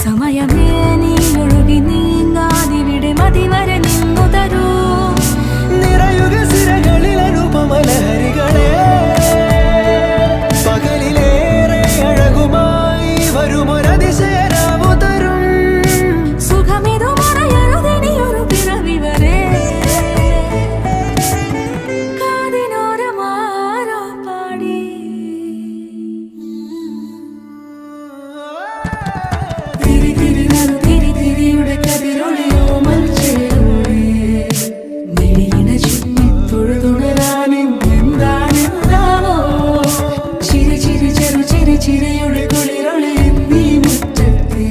സമയമേ നീ ഒഴുകി നീങ്ങാതിവിടെ മതിവരെ നിന്നു തരൂ. നിറയുക സിരകളിൽ അനുപമലഹരികളെ, പകലിലേറെ അഴകുമായി വരുമൊരതിശയരാവു തരും. സുഖമിതു മറയരുതിനിയൊരു പിറവി വരെ. കാതിനോരമാരോ പാടി തിരി തിരി നറു തിരി തിരിയുടെ കതിരൊളിയോ മൽച്ചേരുളേ. മിഴിയിണ ചുറ്റി തൊഴുതുണരാനും എന്താണെന്താവോ. ചിരി ചിരി ചെറു ചിരി ചിരിയുടെ കുളിരൊളി നീ മുറ്റത്തെ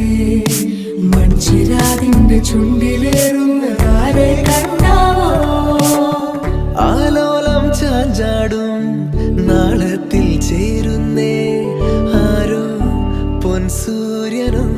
മൺചിരാതിന്റെ ചുണ്ടിലേറുന്നതാരെ കണ്ടാവോ. ആലോലം ചാഞ്ചാടും നാളത്തിൽ ചേരുന്നേ ആരോ പൊൻസൂര്യനും.